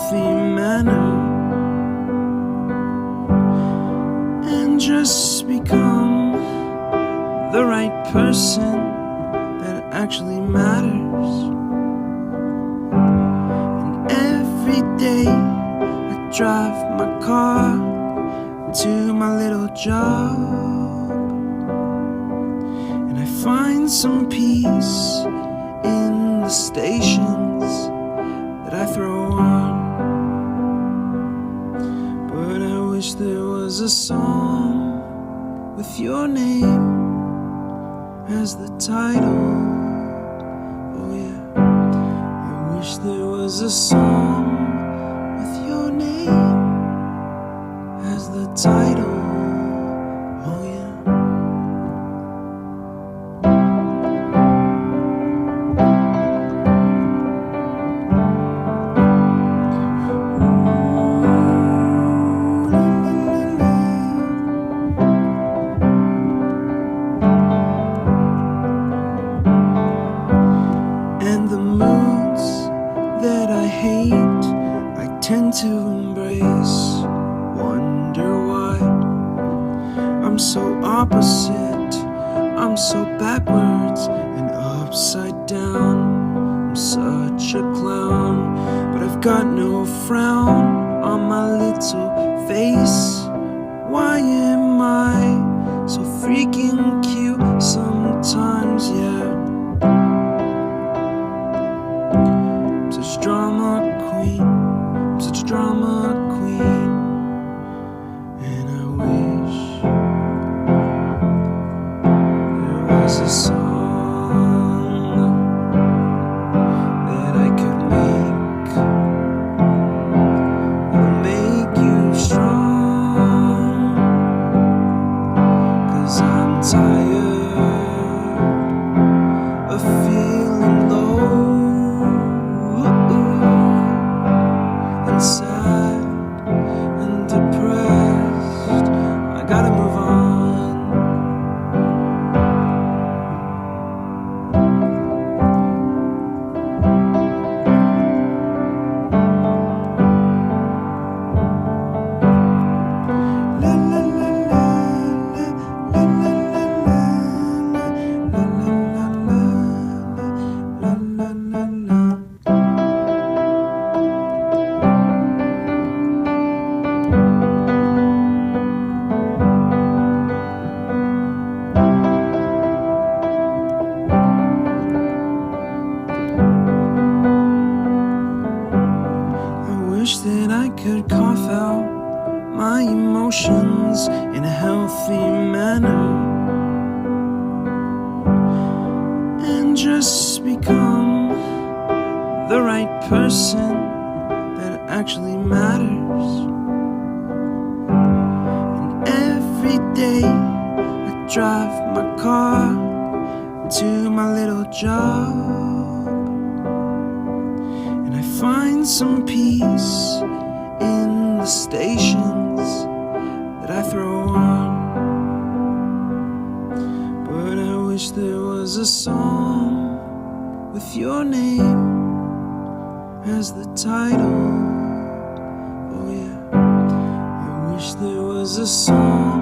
healthy manner and just become the right person that actually matters. And every day I drive my car to my little job, and I find some peace in the stations that I throw on. But I wish there was a song with your name as the title. Oh yeah, I wish there was a song with your name as the title. Oh yeah. And the moods that I hate, I tend to embrace. Wonder why I'm so opposite, I'm so backwards and upside down. I'm such a clown, but I've got no frown on my little face. Why am I so freaking cute sometimes, yeah? I'm such a drama queen, I'm such a drama queen. And I wish there was a song that I could make that'll make you strong. 'Cause I'm tired of feeling low and sad and depressed. I gotta move on. La la la la la la la la la la la. I wish that I could cough out my emotions in a healthy manner and just become the right person that actually matters. And every day I drive my car to my little job, and I find some peace in the stations that I throw on. But I wish there was a song with your name as the title. Oh yeah, I wish there was a song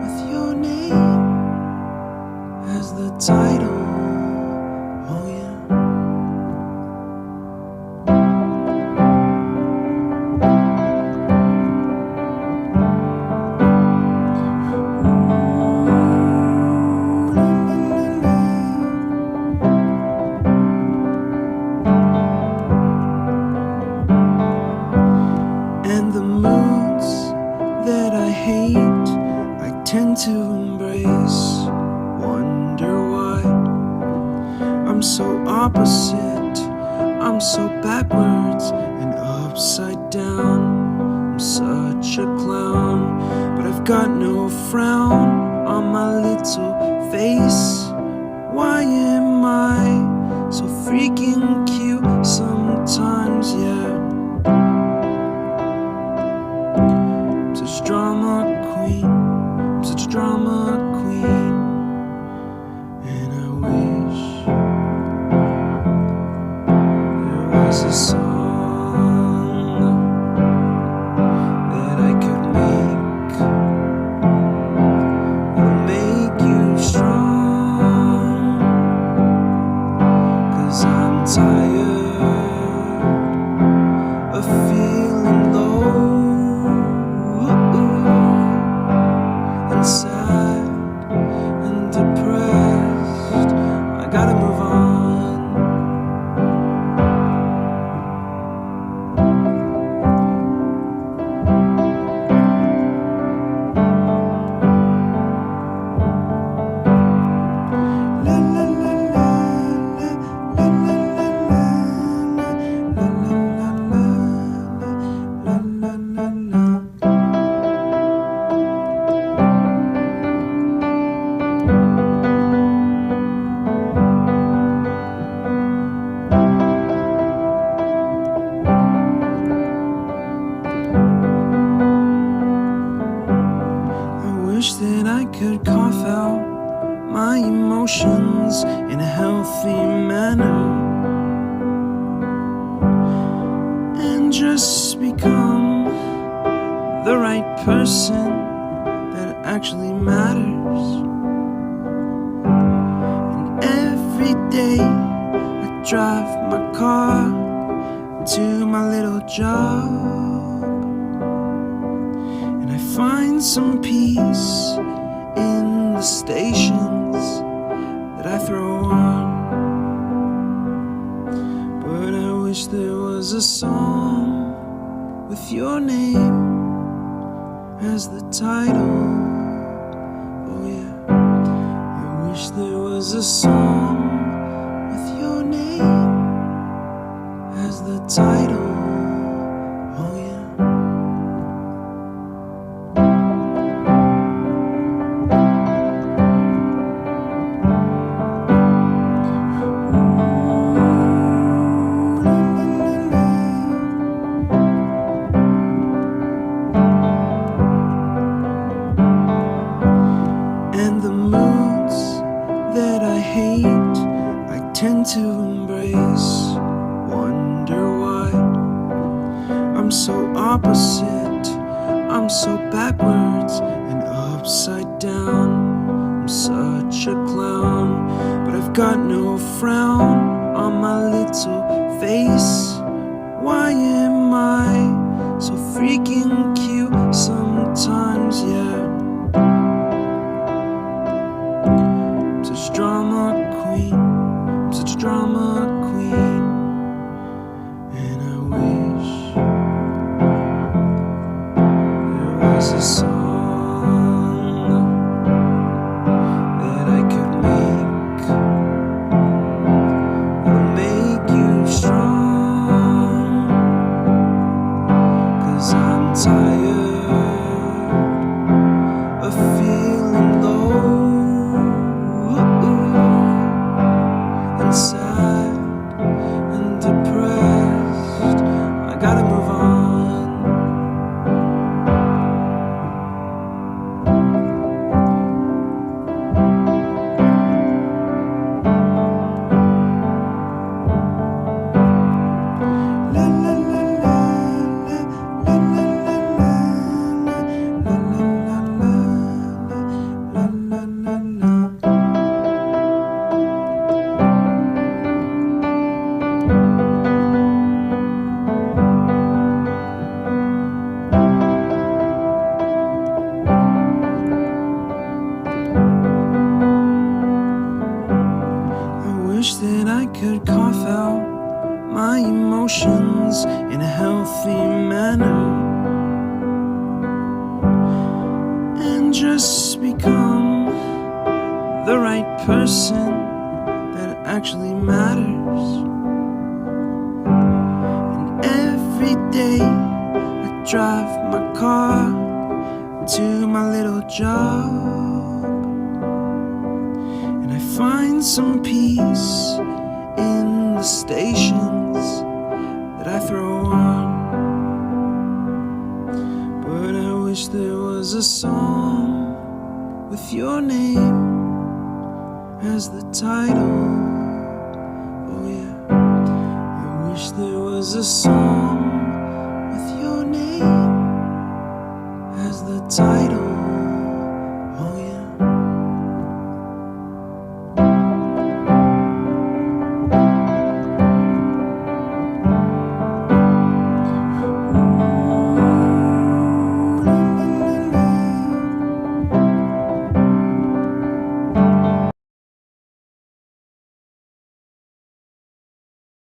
with your name as the title. Oh yeah. And the moods that I hate, I tend to embrace. Wonder why I'm so opposite, I'm so backwards and upside down. I'm such a clown, but I've got no frown on my little face. Why am I so freaking cute sometimes, yeah? I'm such a drama queen, I'm such a drama queen. And I wish there was a song out my emotions in a healthy manner and just become the right person that actually matters. And every day I drive my car to my little job, and I find some peace in the stations that I throw on. But I wish there was a song with your name as the title. Oh yeah, I wish there was a song with your name as the title. Oh yeah. And the moods that I hate, I tend to embrace. Wonder why I'm so opposite, I'm so backwards and upside down. I'm such a clown, but I've got no frown on my little face. Why am I so freaking cute sometimes, yeah? I'm such a drama queen, I'm such a drama queen. And I wish there was a song that I could make that'll make you strong. 'Cause I'm tired of feeling low and sad and depressed. I gotta move on. La la la la la la la la la la la la. I wish that I could cough out my emotions in a healthy manner and just become the right person that actually matters. And every day I drive my car to my little job, and I find some peace in the stations that I throw on. But I wish there was a song with your name as the title. Oh yeah, I wish there was a song with your name as the title.